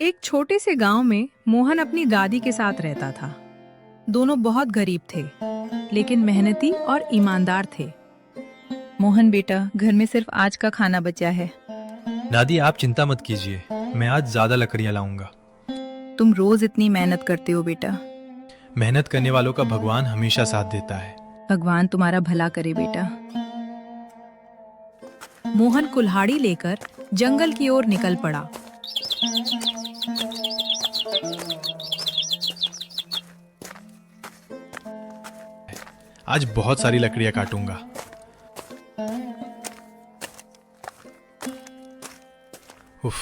एक छोटे से गांव में मोहन अपनी दादी के साथ रहता था। दोनों बहुत गरीब थे, लेकिन मेहनती और ईमानदार थे। मोहन बेटा, घर में सिर्फ आज का खाना बचा है। दादी आप चिंता मत कीजिए, मैं आज ज्यादा लकड़ियां लाऊंगा। तुम रोज इतनी मेहनत करते हो बेटा। मेहनत करने वालों का भगवान हमेशा साथ देता है। भगवान तुम्हारा भला करे बेटा। मोहन कुल्हाड़ी लेकर जंगल की ओर निकल पड़ा। आज बहुत सारी लकड़ियां काटूंगा। उफ,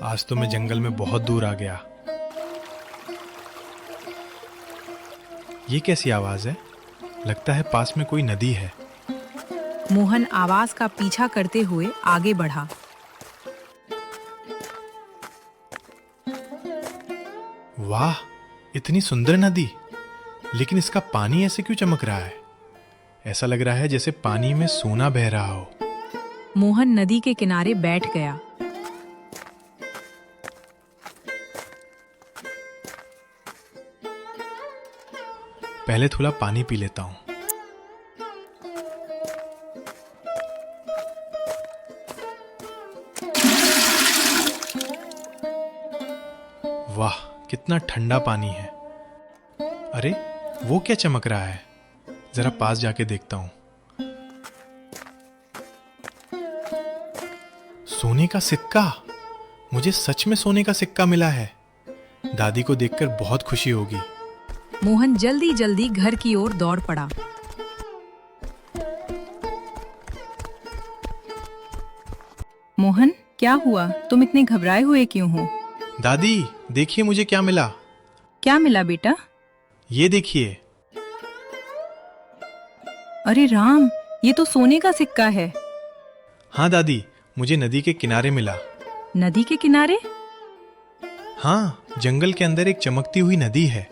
आज तो मैं जंगल में बहुत दूर आ गया। ये कैसी आवाज है? लगता है पास में कोई नदी है। मोहन आवाज का पीछा करते हुए आगे बढ़ा। वाह, इतनी सुंदर नदी, लेकिन इसका पानी ऐसे क्यों चमक रहा है? ऐसा लग रहा है जैसे पानी में सोना बह रहा हो। मोहन नदी के किनारे बैठ गया। पहले थोड़ा पानी पी लेता हूं। वाह, कितना ठंडा पानी है। अरे, वो क्या चमक रहा है? जरा पास जाके देखता हूं। सोने का सिक्का! मुझे सच में सोने का सिक्का मिला है। दादी को देखकर बहुत खुशी होगी। मोहन जल्दी जल्दी घर की ओर दौड़ पड़ा। मोहन, क्या हुआ? तुम इतने घबराए हुए क्यों हो? दादी, देखिए मुझे क्या मिला। क्या मिला बेटा? ये देखिए। अरे राम, ये तो सोने का सिक्का है। हाँ दादी, मुझे नदी के किनारे मिला। नदी के किनारे? हाँ, जंगल के अंदर एक चमकती हुई नदी है।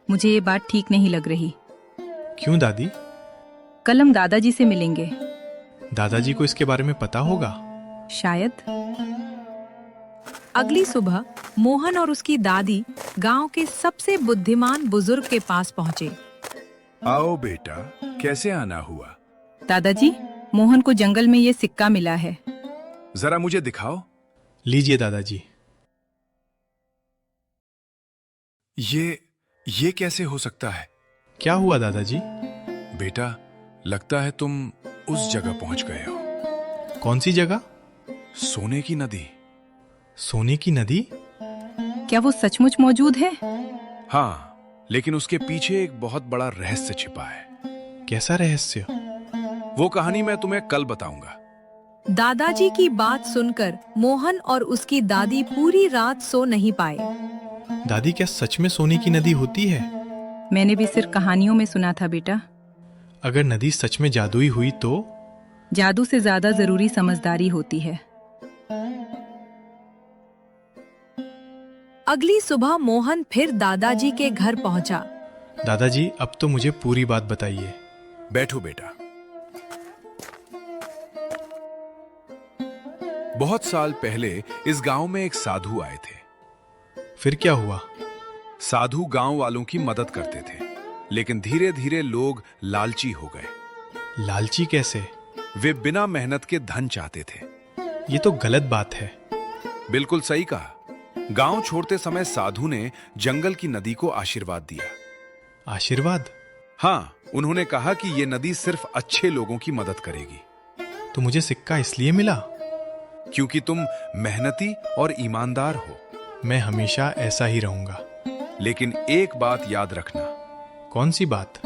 मुझे ये बात ठीक नहीं लग रही। क्यों दादी? कल हम दादाजी से मिलेंगे। दादाजी को इसके बारे में पता होगा? शायद। अगली सुबह मोहन और उसकी दादी गांव के सबसे बुद्धिमान बुजुर्ग के पास पहुंचे। आओ बेटा, कैसे आना हुआ? दादाजी, मोहन को जंगल में ये सिक्का मिला है। जरा मुझे दिखाओ। लीजिए दादाजी। ये कैसे हो सकता है? क्या हुआ दादाजी? बेटा, लगता है तुम उस जगह पहुंच गए हो। कौन सी जगह? सोने की नदी। सोने की नदी? क्या वो सचमुच मौजूद है? हाँ, लेकिन उसके पीछे एक बहुत बड़ा रहस्य छिपा है। कैसा रहस्य? वो कहानी मैं तुम्हें कल बताऊंगा। दादाजी की बात सुनकर मोहन और उसकी दादी पूरी रात सो नहीं पाए। दादी, क्या सच में सोने की नदी होती है? मैंने भी सिर्फ कहानियों में सुना था बेटा। अगर नदी सच में जादुई हुई तो? जादू से ज्यादा जरूरी समझदारी होती है। अगली सुबह मोहन फिर दादाजी के घर पहुंचा। दादाजी, अब तो मुझे पूरी बात बताइए। बैठो बेटा। बहुत साल पहले इस गांव में एक साधु आए थे। फिर क्या हुआ? साधु गांव वालों की मदद करते थे, लेकिन धीरे धीरे लोग लालची हो गए। लालची कैसे? वे बिना मेहनत के धन चाहते थे। ये तो गलत बात है। बिल्कुल सही कहा। गांव छोड़ते समय साधु ने जंगल की नदी को आशीर्वाद दिया। आशीर्वाद? हाँ, उन्होंने कहा कि ये नदी सिर्फ अच्छे लोगों की मदद करेगी। तो मुझे सिक्का इसलिए मिला क्योंकि तुम मेहनती और ईमानदार हो। मैं हमेशा ऐसा ही रहूंगा। लेकिन एक बात याद रखना। कौन सी बात?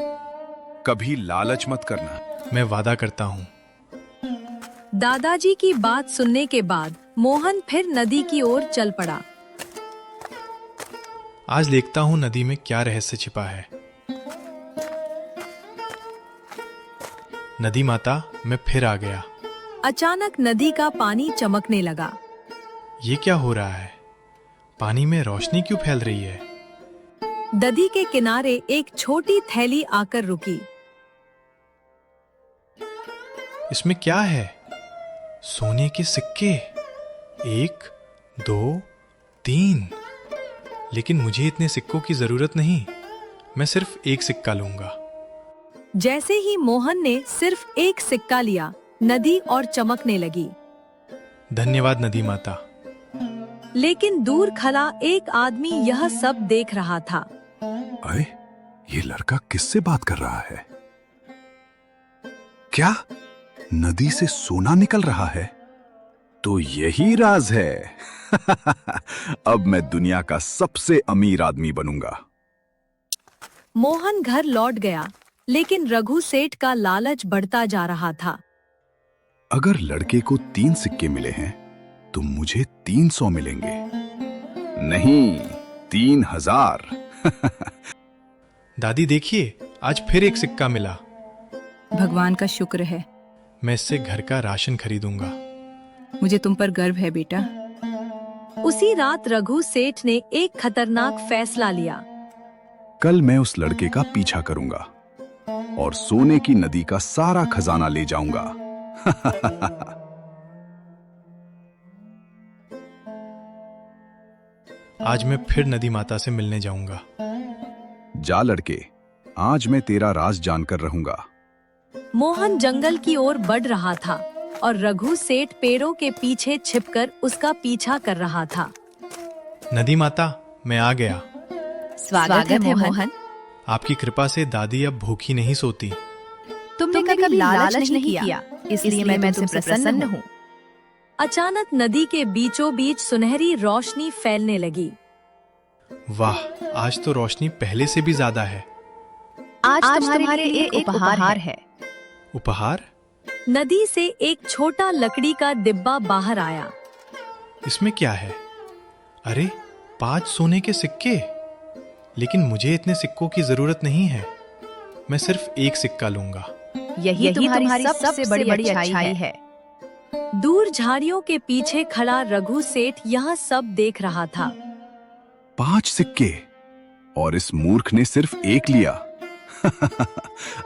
कभी लालच मत करना। मैं वादा करता हूँ। दादाजी की बात सुनने के बाद मोहन फिर नदी की ओर चल पड़ा। आज देखता हूँ नदी में क्या रहस्य छिपा है। नदी माता, मैं फिर आ गया। अचानक नदी का पानी चमकने लगा। ये क्या हो रहा है? पानी में रोशनी क्यों फैल रही है? नदी के किनारे एक छोटी थैली आकर रुकी। इसमें क्या है? सोने के सिक्के। 1, 2, 3। लेकिन मुझे इतने सिक्कों की जरूरत नहीं, मैं सिर्फ एक सिक्का लूंगा। जैसे ही मोहन ने सिर्फ एक सिक्का लिया, नदी और चमकने लगी। धन्यवाद नदी माता। लेकिन दूर खड़ा एक आदमी यह सब देख रहा था। अरे, ये लड़का किससे बात कर रहा है? क्या नदी से सोना निकल रहा है? तो यही राज है। अब मैं दुनिया का सबसे अमीर आदमी बनूंगा। मोहन घर लौट गया, लेकिन रघु सेठ का लालच बढ़ता जा रहा था। अगर लड़के को 3 सिक्के मिले हैं तो मुझे 300 मिलेंगे, नहीं 3000। दादी देखिए, आज फिर एक सिक्का मिला। भगवान का शुक्र है। मैं इससे घर का राशन खरीदूंगा। मुझे तुम पर गर्व है बेटा। उसी रात रघु सेठ ने एक खतरनाक फैसला लिया। कल मैं उस लड़के का पीछा करूंगा और सोने की नदी का सारा खजाना ले जाऊंगा। आज मैं फिर नदी माता से मिलने जाऊंगा। जा लड़के, आज मैं तेरा राज जानकर रहूंगा। मोहन जंगल की ओर बढ़ रहा था और रघु सेठ पेड़ों के पीछे छिपकर उसका पीछा कर रहा था। नदी माता, मैं आ गया। स्वागत है मोहन। आपकी कृपा से दादी अब भूखी नहीं सोती। तुमने कभी लालच नहीं किया, इसलिए मैं तुमसे प्रसन्न हूँ। अचानक नदी के बीचों बीच सुनहरी रोशनी फैलने लगी। वाह, आज तो रोशनी पहले से भी ज्यादा है। आज तुम्हारे लिए एक उपहार है। उपहार? नदी से एक छोटा लकड़ी का डिब्बा बाहर आया। इसमें क्या है? अरे, 5 सोने के सिक्के। लेकिन मुझे इतने सिक्कों की जरूरत नहीं है, मैं सिर्फ एक सिक्का लूंगा। यही तुम्हारी सबसे बड़ी अच्छाई है। दूर झाड़ियों के पीछे खड़ा रघु सेठ यह सब देख रहा था। 5 सिक्के और इस मूर्ख ने सिर्फ एक लिया।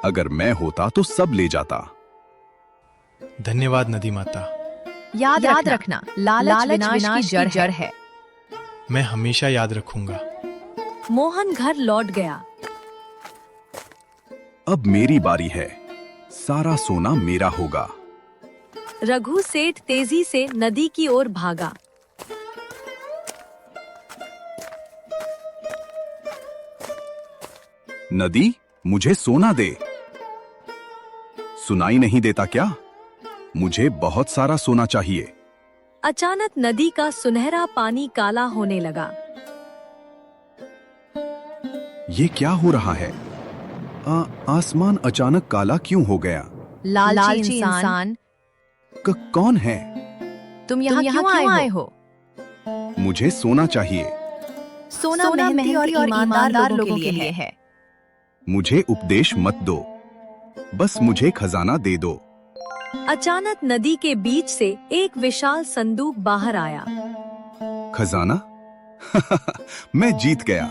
अगर मैं होता तो सब ले जाता। धन्यवाद नदी माता। याद रखना, लालच विनाश की जड़ है। मैं हमेशा याद रखूंगा। मोहन घर लौट गया। अब मेरी बारी है, सारा सोना मेरा होगा। रघु सेठ तेजी से नदी की ओर भागा। नदी, मुझे सोना दे। सुनाई नहीं देता क्या? मुझे बहुत सारा सोना चाहिए। अचानक नदी का सुनहरा पानी काला होने लगा। ये क्या हो रहा है? आसमान अचानक काला क्यों हो गया? लालची इंसान, कौन है? तुम यहाँ क्यों आए हो? मुझे सोना चाहिए। सोना मेहनती और ईमानदार लोगों के लिए है। मुझे उपदेश मत दो, बस मुझे खजाना दे दो। अचानक नदी के बीच से एक विशाल संदूक बाहर आया। खजाना? मैं जीत गया।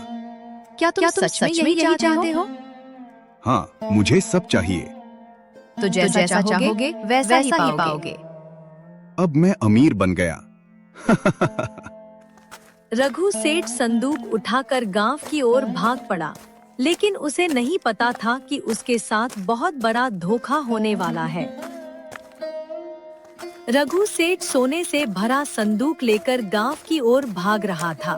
क्या तुम सच में यही चाहते हो? हाँ, मुझे सब चाहिए। तो जैसा चाहोगे वैसा ही पाओगे। अब मैं अमीर बन गया। रघु सेठ संदूक उठाकर गांव की ओर भाग पड़ा, लेकिन उसे नहीं पता था कि उसके साथ बहुत बड़ा धोखा होने वाला है। रघु सेठ सोने से भरा संदूक लेकर गांव की ओर भाग रहा था।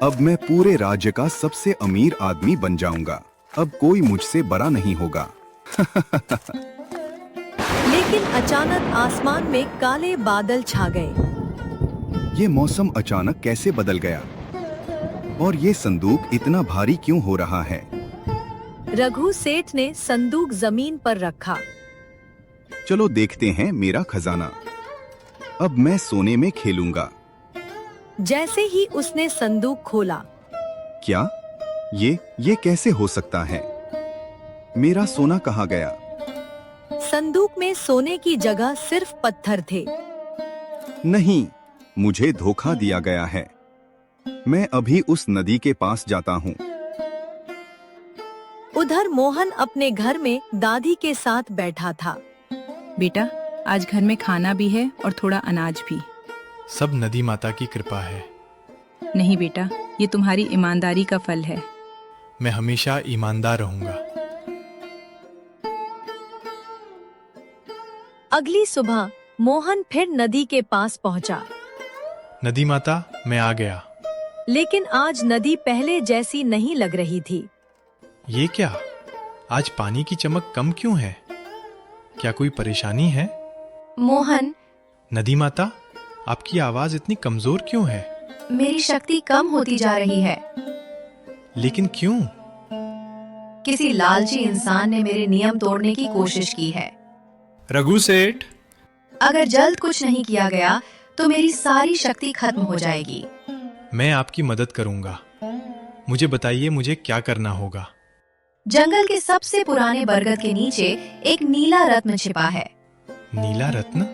अब मैं पूरे राज्य का सबसे अमीर आदमी बन जाऊंगा। अब कोई मुझसे बड़ा नहीं होगा। लेकिन अचानक आसमान में काले बादल छा गए। ये मौसम अचानक कैसे बदल गया? और ये संदूक इतना भारी क्यों हो रहा है? रघु सेठ ने संदूक जमीन पर रखा। चलो देखते हैं मेरा खजाना। अब मैं सोने में खेलूंगा। जैसे ही उसने संदूक खोला, क्या? ये कैसे हो सकता है? मेरा सोना कहाँ गया? संदूक में सोने की जगह सिर्फ पत्थर थे। नहीं, मुझे धोखा दिया गया है। मैं अभी उस नदी के पास जाता हूँ। उधर मोहन अपने घर में दादी के साथ बैठा था। बेटा, आज घर में खाना भी है और थोड़ा अनाज भी। सब नदी माता की कृपा है। नहीं बेटा, ये तुम्हारी ईमानदारी का फल है। मैं हमेशा ईमानदार रहूंगा। अगली सुबह मोहन फिर नदी के पास पहुंचा, नदी माता, मैं आ गया। लेकिन आज नदी पहले जैसी नहीं लग रही थी। ये क्या? आज पानी की चमक कम क्यों है? क्या कोई परेशानी है? मोहन, नदी माता, आपकी आवाज इतनी कमजोर क्यों है? मेरी शक्ति कम होती जा रही है। लेकिन क्यों? किसी लालची इंसान ने मेरे नियम तोड़ने की कोशिश की है। रघु सेठ, अगर जल्द कुछ नहीं किया गया तो मेरी सारी शक्ति खत्म हो जाएगी। मैं आपकी मदद करूंगा। मुझे बताइए, मुझे क्या करना होगा? जंगल के सबसे पुराने बरगद के नीचे एक नीला रत्न छिपा है। नीला रत्न?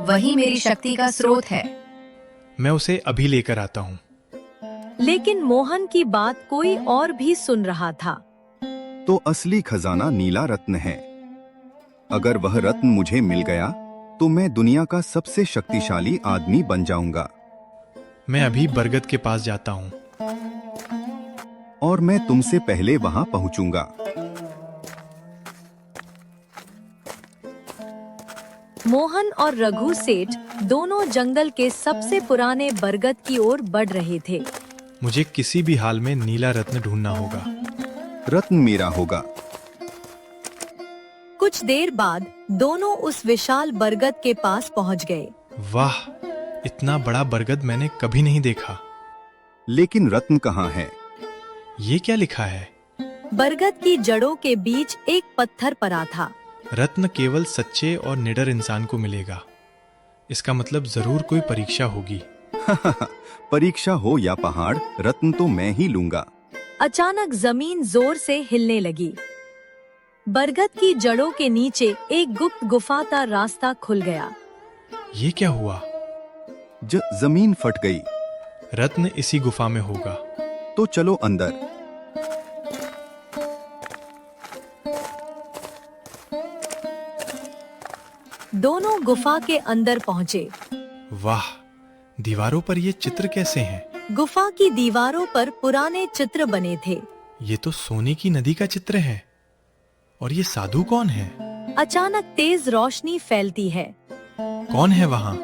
वही मेरी शक्ति का स्रोत है। मैं उसे अभी लेकर आता हूँ। लेकिन मोहन की बात कोई और भी सुन रहा था। तो असली खजाना नीला रत्न है। अगर वह रत्न मुझे मिल गया तो मैं दुनिया का सबसे शक्तिशाली आदमी बन जाऊंगा। मैं अभी बरगद के पास जाता हूँ। और मैं तुमसे पहले वहां पहुंचूंगा। मोहन और रघु सेठ दोनों जंगल के सबसे पुराने बरगद की ओर बढ़ रहे थे। मुझे किसी भी हाल में नीला रत्न ढूंढना होगा। रत्न मेरा होगा। कुछ देर बाद दोनों उस विशाल बरगद के पास पहुंच गए। वाह, इतना बड़ा बरगद मैंने कभी नहीं देखा। लेकिन रत्न कहाँ है? ये क्या लिखा है? बरगद की जड़ों के बीच एक पत्थर पड़ा था। रत्न केवल सच्चे और निडर इंसान को मिलेगा। इसका मतलब जरूर कोई परीक्षा होगी। परीक्षा हो या पहाड़, रत्न तो मैं ही लूंगा। अचानक जमीन जोर से हिलने लगी। बरगद की जड़ों के नीचे एक गुप्त गुफा का रास्ता खुल गया। ये क्या हुआ? जमीन फट गई। रत्न इसी गुफा में होगा। तो चलो अंदर। दोनों गुफा के अंदर पहुंचे। वाह, दीवारों पर ये चित्र कैसे हैं? गुफा की दीवारों पर पुराने चित्र बने थे। ये तो सोने की नदी का चित्र है। और ये साधु कौन है? अचानक तेज रोशनी फैलती है। कौन है वहाँ?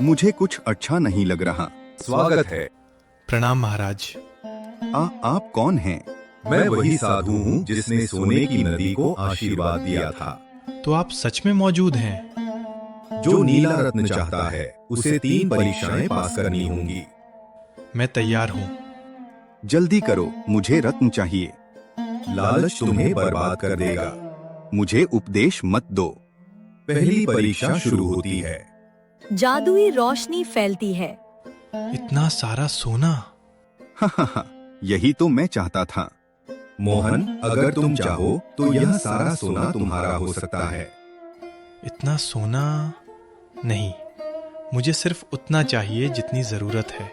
मुझे कुछ अच्छा नहीं लग रहा। स्वागत है। प्रणाम महाराज। आप कौन हैं? मैं वही साधु हूँ जिसने सोने की नदी को आशीर्वाद दिया था। तो आप सच में मौजूद हैं? जो नीला रत्न चाहता है उसे 3 परीक्षाएं पास करनी होंगी। मैं तैयार हूँ। जल्दी करो, मुझे रत्न चाहिए। लालच तुम्हें बर्बाद कर देगा। मुझे उपदेश मत दो। पहली परीक्षा शुरू होती है। जादुई रोशनी फैलती है। इतना सारा सोना। यही तो मैं चाहता था। मोहन, अगर तुम चाहो तो यह सारा सोना तुम्हारा हो सकता है। इतना सोना नहीं, मुझे सिर्फ उतना चाहिए जितनी जरूरत है।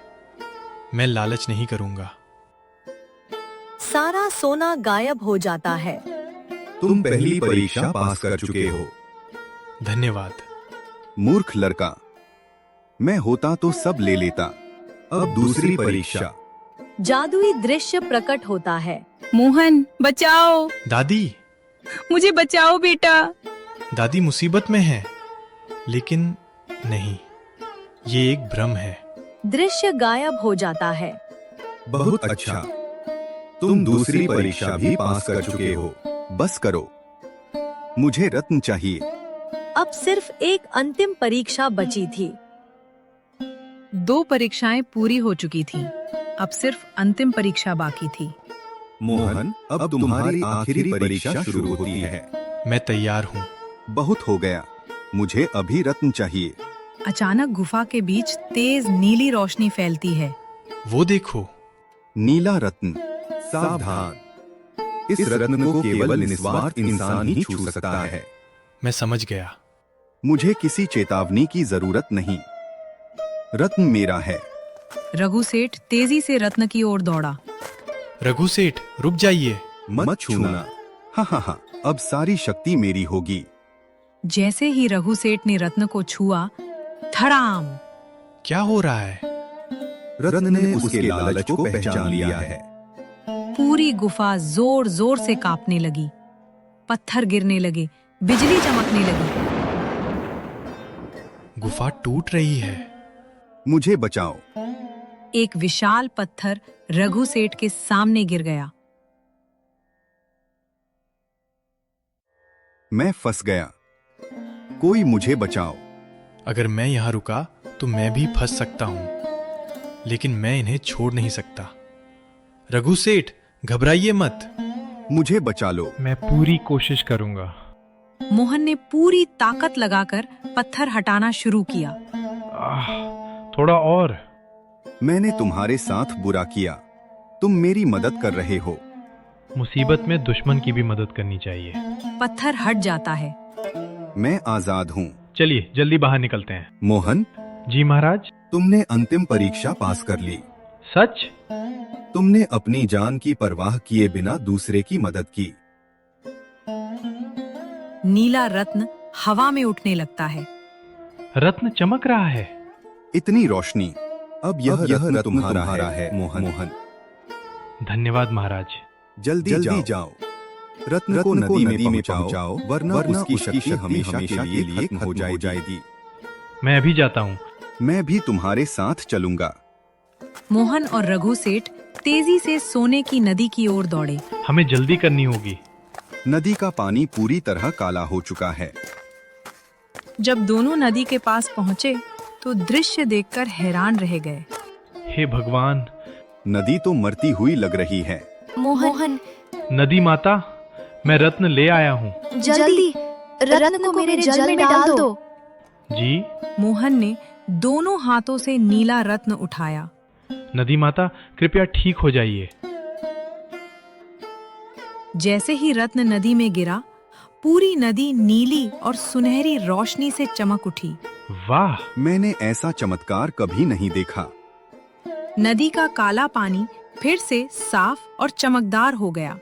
मैं लालच नहीं करूंगा। सारा सोना गायब हो जाता है। तुम पहली परीक्षा पास कर चुके हो। धन्यवाद। मूर्ख लड़का, मैं होता तो सब ले लेता। अब दूसरी परीक्षा। जादुई दृश्य प्रकट होता है। मोहन, बचाओ, दादी, मुझे बचाओ बेटा। दादी मुसीबत में है। लेकिन नहीं, ये एक भ्रम है। दृश्य गायब हो जाता है। बहुत अच्छा, तुम दूसरी परीक्षा भी पास कर चुके हो। बस करो, मुझे रत्न चाहिए। अब सिर्फ एक अंतिम परीक्षा बची थी। 2 परीक्षाएं पूरी हो चुकी थीं। अब सिर्फ अंतिम परीक्षा बाकी थी। मोहन, अब तुम्हारी आखिरी परीक्षा शुरू होती है। मैं तैयार हूँ। बहुत हो गया, मुझे अभी रत्न चाहिए। अचानक गुफा के बीच तेज नीली रोशनी फैलती है। वो देखो, नीला रत्न। सावधान, इस रत्न को केवल निस्वार्थ इंसान ही छू सकता है। मैं समझ गया। मुझे किसी चेतावनी की जरूरत नहीं। रत्न मेरा है। रघु सेठ तेजी से रत्न की ओर दौड़ा। रघु सेठ, रुक जाइए। मत छूना। हाँ, अब सारी शक्ति मेरी होगी। जैसे ही रघु सेठ ने रत्न को छुआ, धड़ाम, क्या हो रहा है? रत्न ने उसके लालच को पहचान लिया है। पूरी गुफा जोर जोर से कांपने लगी। पत्थर गिरने लगे, बिजली चमकने लगी। गुफा टूट रही है। मुझे बचाओ। एक विशाल पत्थर रघु सेठ के सामने गिर गया। मैं फंस गया। कोई मुझे बचाओ। अगर मैं यहाँ रुका तो मैं भी फंस सकता हूँ, लेकिन मैं इन्हें छोड़ नहीं सकता। रघु सेठ, घबराइए मत। मुझे बचा लो। मैं पूरी कोशिश करूंगा। मोहन ने पूरी ताकत लगाकर पत्थर हटाना शुरू किया। थोड़ा और। मैंने तुम्हारे साथ बुरा किया। तुम मेरी मदद कर रहे हो। मुसीबत में दुश्मन की भी मदद करनी चाहिए। पत्थर हट जाता है। मैं आजाद हूँ। चलिए जल्दी बाहर निकलते हैं। मोहन, जी महाराज। तुमने अंतिम परीक्षा पास कर ली। सच? तुमने अपनी जान की परवाह किए बिना दूसरे की मदद की। नीला रत्न हवा में उठने लगता है। रत्न चमक रहा है। इतनी रोशनी। अब यह रत्न तुम्हारा है मोहन। धन्यवाद महाराज। जल्दी जाओ। रत्न को नदी में पहुंचाओ, वरना उसकी शक्ति हमेशा के लिए खत्म हो जाएगी। मैं अभी जाता हूँ। मैं भी तुम्हारे साथ चलूंगा। मोहन और रघु सेठ तेजी से सोने की नदी की ओर दौड़े। हमें जल्दी करनी होगी। नदी का पानी पूरी तरह काला हो चुका है। जब दोनों नदी के पास पहुंचे तो दृश्य देखकर हैरान रह गए। हे भगवान! नदी तो मरती हुई लग रही है। मोहन, नदी माता, मैं रत्न ले आया हूँ। जल्दी रत्न को मेरे जल में डाल दो। जी? मोहन ने दोनों हाथों से नीला रत्न उठाया। नदी माता, कृपया ठीक हो जाइए। जैसे ही रत्न नदी में गिरा, पूरी नदी नीली और सुनहरी रोशनी से चमक उठी। वाह! मैंने ऐसा चमत्कार कभी नहीं देखा। नदी का काला पानी फिर से साफ और चमकदार हो गया।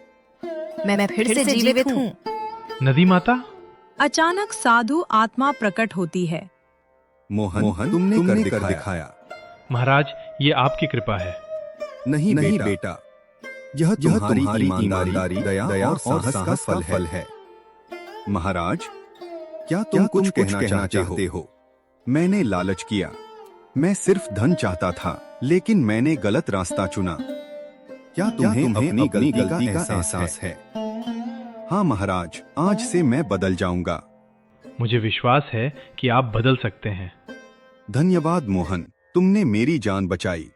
मैं फिर से जीवित हूँ। नदी माता? अचानक साधु आत्मा प्रकट होती है। मोहन, तुमने कर दिखाया। महाराज, ये आपकी कृपा है। नहीं बेटा, यह तुम्हारी ईमानदारी, दया और साहस का फल है। महाराज, क्या तुम कुछ कहना चाहते हो? मैंने लालच किया। मैं सिर्फ धन चाहता था, लेकिन मैंने गलत रास्ता चुना। क्या तुम्हें अपनी गलती का एहसास है? हाँ महाराज, आज से मैं बदल जाऊंगा। मुझे विश्वास है कि आप बदल सकते हैं। धन्यवाद मोहन, तुमने मेरी जान बचाई।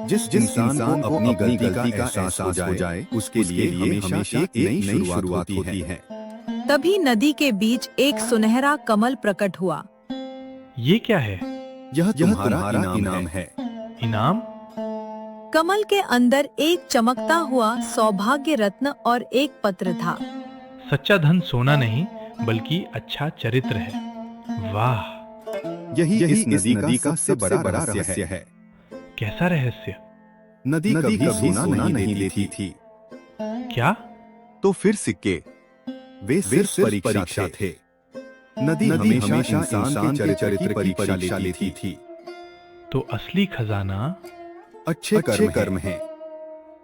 जिस इंसान को अपनी गलती का एहसास हो जाए, उसके लिए हमेशा एक नई शुरुआत होती है। तभी नदी के बीच एक सुनहरा कमल प्रकट हुआ। ये क्या है? यह तुम्हारा इनाम है। इनाम? कमल के अंदर एक चमकता हुआ सौभाग्य रत्न और एक पत्र था। सच्चा धन सोना नहीं, बल्कि अच्छा चरित्र है। वाह! यही इस नदी का सबसे बड़ा रहस्य है। कैसा रहस्य? नदी कभी सोना नहीं देती थी। क्या? तो फिर सिक्के? वे सिर्फ परीक्षा थे। नदी हमेशा इंसान के चरित्र की परीक्षा लेती थी। तो असली खजाना अच्छे कर्म हैं।